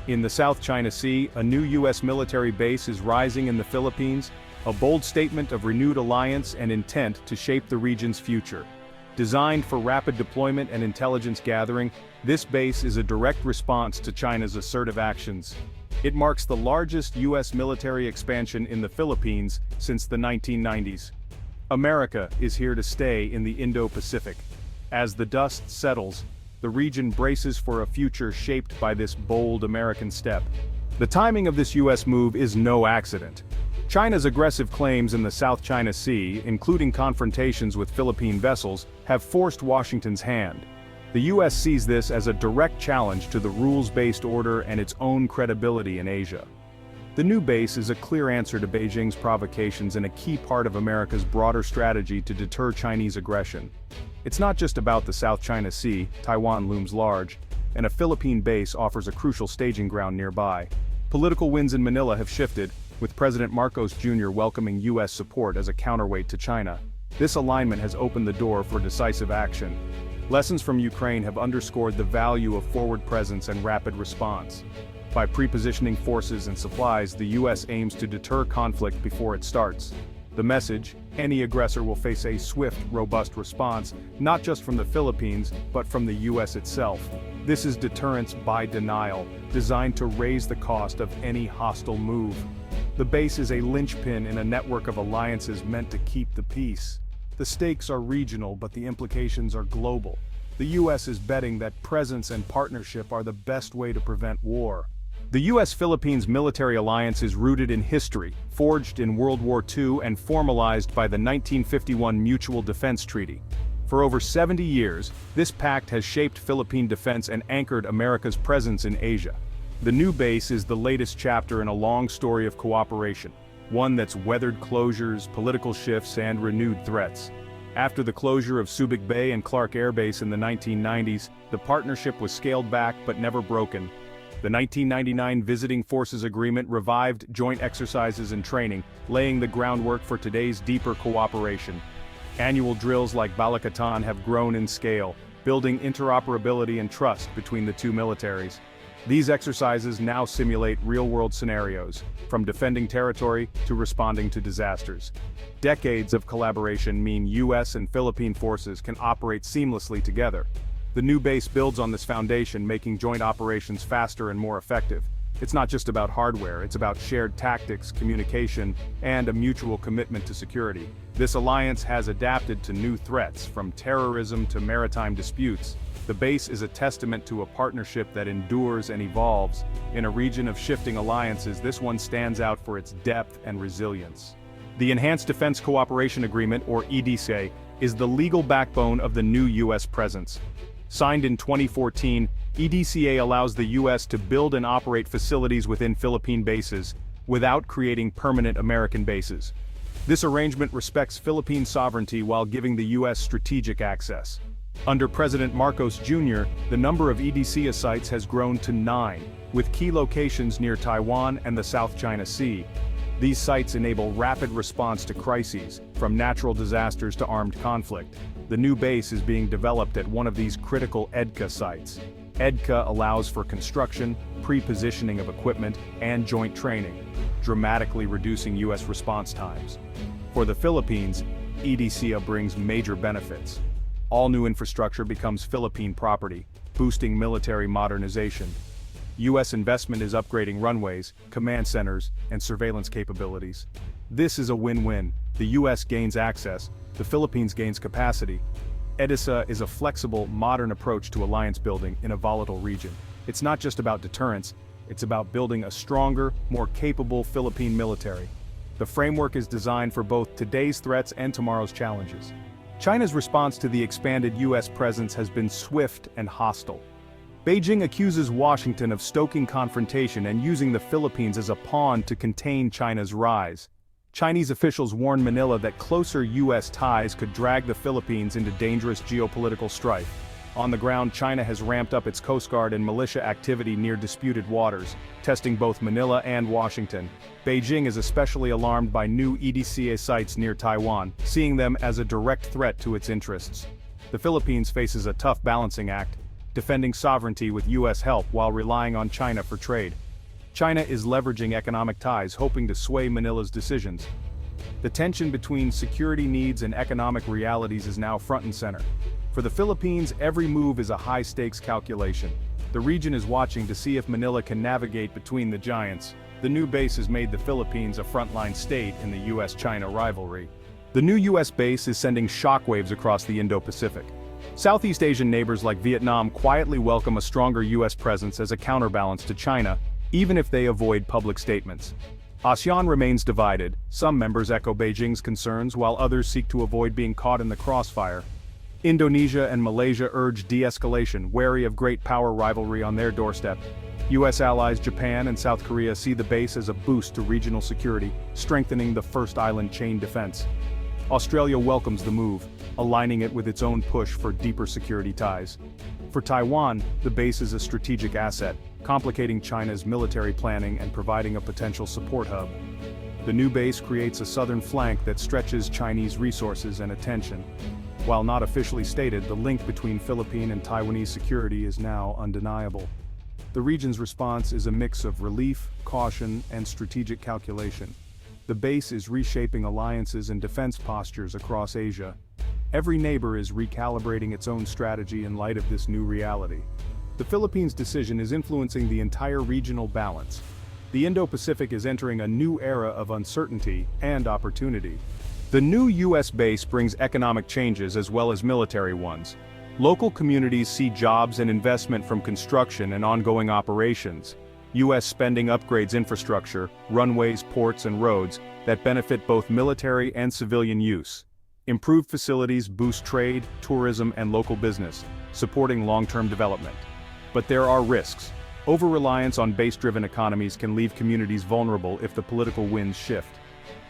In the South China Sea, a new U.S. military base is rising in the Philippines, a bold statement of renewed alliance and intent to shape the region's future. Designed for rapid deployment and intelligence gathering, this base is a direct response to China's assertive actions. It marks the largest U.S. military expansion in the Philippines since the 1990s. America is here to stay in the Indo-Pacific. As the dust settles, the region braces for a future shaped by this bold American step. The timing of this U.S. move is no accident. China's aggressive claims in the South China Sea, including confrontations with Philippine vessels, have forced Washington's hand. The U.S. sees this as a direct challenge to the rules-based order and its own credibility in Asia. The new base is a clear answer to Beijing's provocations and a key part of America's broader strategy to deter Chinese aggression. It's not just about the South China Sea. Taiwan looms large, and a Philippine base offers a crucial staging ground nearby. Political winds in Manila have shifted, with President Marcos Jr. welcoming U.S. support as a counterweight to China. This alignment has opened the door for decisive action. Lessons from Ukraine have underscored the value of forward presence and rapid response. By pre-positioning forces and supplies, the U.S. aims to deter conflict before it starts. The message: any aggressor will face a swift, robust response, not just from the Philippines, but from the U.S. itself. This is deterrence by denial, designed to raise the cost of any hostile move. The base is a linchpin in a network of alliances meant to keep the peace. The stakes are regional, but the implications are global. The U.S. is betting that presence and partnership are the best way to prevent war. The U.S. Philippines military alliance is rooted in history, forged in World War II and formalized by the 1951 Mutual Defense Treaty. For over 70 years, this pact has shaped Philippine defense and anchored America's presence in Asia. The new base is the latest chapter in a long story of cooperation, one that's weathered closures, political shifts, and renewed threats. After the closure of Subic Bay and Clark Air Base in the 1990s, the partnership was scaled back but never broken. The 1999 Visiting Forces Agreement revived joint exercises and training, laying the groundwork for today's deeper cooperation. Annual drills like Balikatan have grown in scale, building interoperability and trust between the two militaries. These exercises now simulate real-world scenarios, from defending territory to responding to disasters. Decades of collaboration mean U.S. and Philippine forces can operate seamlessly together. The new base builds on this foundation, making joint operations faster and more effective. It's not just about hardware, it's about shared tactics, communication, and a mutual commitment to security. This alliance has adapted to new threats, from terrorism to maritime disputes. The base is a testament to a partnership that endures and evolves. In a region of shifting alliances, this one stands out for its depth and resilience. The Enhanced Defense Cooperation Agreement, or EDCA, is the legal backbone of the new U.S. presence. Signed in 2014, EDCA allows the U.S. to build and operate facilities within Philippine bases, without creating permanent American bases. This arrangement respects Philippine sovereignty while giving the U.S. strategic access. Under President Marcos Jr., the number of EDCA sites has grown to 9, with key locations near Taiwan and the South China Sea. These sites enable rapid response to crises, from natural disasters to armed conflict. The new base is being developed at one of these critical EDCA sites. EDCA allows for construction, pre-positioning of equipment, and joint training, dramatically reducing U.S. response times. For the Philippines, EDCA brings major benefits. All new infrastructure becomes Philippine property, boosting military modernization. U.S. investment is upgrading runways, command centers, and surveillance capabilities. This is a win-win. The U.S. gains access, the Philippines gains capacity. EDCA is a flexible, modern approach to alliance building in a volatile region. It's not just about deterrence, it's about building a stronger, more capable Philippine military. The framework is designed for both today's threats and tomorrow's challenges. China's response to the expanded U.S. presence has been swift and hostile. Beijing accuses Washington of stoking confrontation and using the Philippines as a pawn to contain China's rise. Chinese officials warn Manila that closer U.S. ties could drag the Philippines into dangerous geopolitical strife. On the ground, China has ramped up its Coast Guard and militia activity near disputed waters, testing both Manila and Washington. Beijing is especially alarmed by new EDCA sites near Taiwan, seeing them as a direct threat to its interests. The Philippines faces a tough balancing act. defending sovereignty with U.S. help while relying on China for trade. China is leveraging economic ties, hoping to sway Manila's decisions. The tension between security needs and economic realities is now front and center. For the Philippines, every move is a high-stakes calculation. The region is watching to see if Manila can navigate between the giants. The new base has made the Philippines a frontline state in the U.S.-China rivalry. The new U.S. base is sending shockwaves across the Indo-Pacific. Southeast Asian neighbors like Vietnam quietly welcome a stronger U.S. presence as a counterbalance to China, even if they avoid public statements. ASEAN remains divided. Some members echo Beijing's concerns while others seek to avoid being caught in the crossfire. Indonesia and Malaysia urge de-escalation, wary of great power rivalry on their doorstep. U.S. allies Japan and South Korea see the base as a boost to regional security, strengthening the first island chain defense. Australia welcomes the move, aligning it with its own push for deeper security ties. For Taiwan, the base is a strategic asset, complicating China's military planning and providing a potential support hub. The new base creates a southern flank that stretches Chinese resources and attention. While not officially stated, the link between Philippine and Taiwanese security is now undeniable. The region's response is a mix of relief, caution, and strategic calculation. The base is reshaping alliances and defense postures across Asia. Every neighbor is recalibrating its own strategy in light of this new reality. The Philippines' decision is influencing the entire regional balance. The Indo-Pacific is entering a new era of uncertainty and opportunity. The new U.S. base brings economic changes as well as military ones. Local communities see jobs and investment from construction and ongoing operations. U.S. spending upgrades infrastructure, runways, ports, and roads that benefit both military and civilian use. Improved facilities boost trade, tourism, and local business, supporting long-term development. But there are risks. Over-reliance on base-driven economies can leave communities vulnerable if the political winds shift.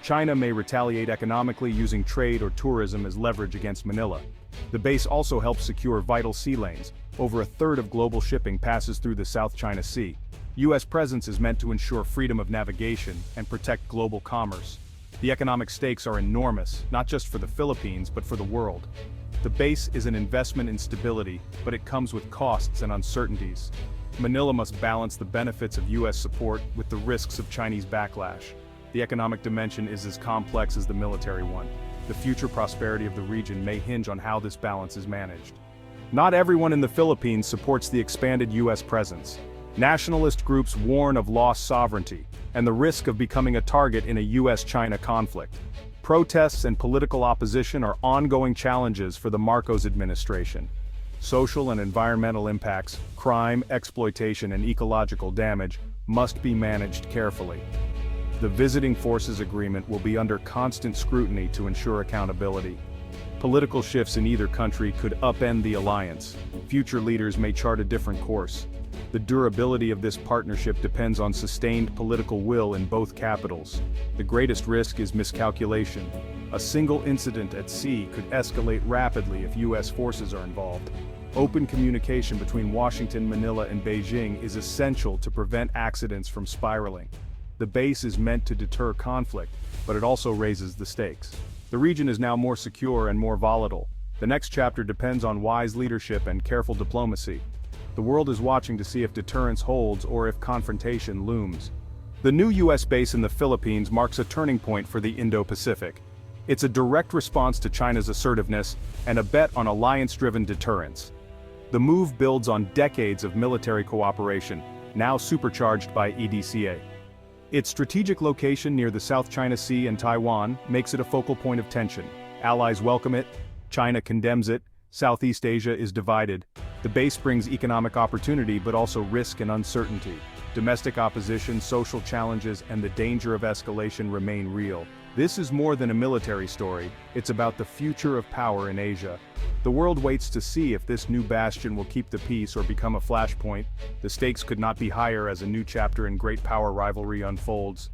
China may retaliate economically using trade or tourism as leverage against Manila. The base also helps secure vital sea lanes. Over a third of global shipping passes through the South China Sea. U.S. presence is meant to ensure freedom of navigation and protect global commerce. The economic stakes are enormous, not just for the Philippines but for the world. The base is an investment in stability, but it comes with costs and uncertainties. Manila must balance the benefits of U.S. support with the risks of Chinese backlash. The economic dimension is as complex as the military one. The future prosperity of the region may hinge on how this balance is managed. Not everyone in the Philippines supports the expanded U.S. presence. Nationalist groups warn of lost sovereignty and the risk of becoming a target in a U.S.-China conflict. Protests and political opposition are ongoing challenges for the Marcos administration. Social and environmental impacts, crime, exploitation, and ecological damage must be managed carefully. The Visiting Forces Agreement will be under constant scrutiny to ensure accountability. Political shifts in either country could upend the alliance. Future leaders may chart a different course. The durability of this partnership depends on sustained political will in both capitals. The greatest risk is miscalculation. A single incident at sea could escalate rapidly if U.S. forces are involved. Open communication between Washington, Manila, and Beijing is essential to prevent accidents from spiraling. The base is meant to deter conflict, but it also raises the stakes. The region is now more secure and more volatile. The next chapter depends on wise leadership and careful diplomacy. The world is watching to see if deterrence holds or if confrontation looms. The new U.S. base in the Philippines marks a turning point for the Indo-Pacific. It's a direct response to China's assertiveness and a bet on alliance-driven deterrence. The move builds on decades of military cooperation, now supercharged by EDCA. Its strategic location near the South China Sea and Taiwan makes it a focal point of tension. Allies welcome it, China condemns it, Southeast Asia is divided. The base brings economic opportunity but also risk and uncertainty. Domestic opposition, social challenges, and the danger of escalation remain real. This is more than a military story, it's about the future of power in Asia. The world waits to see if this new bastion will keep the peace or become a flashpoint. The stakes could not be higher as a new chapter in great power rivalry unfolds.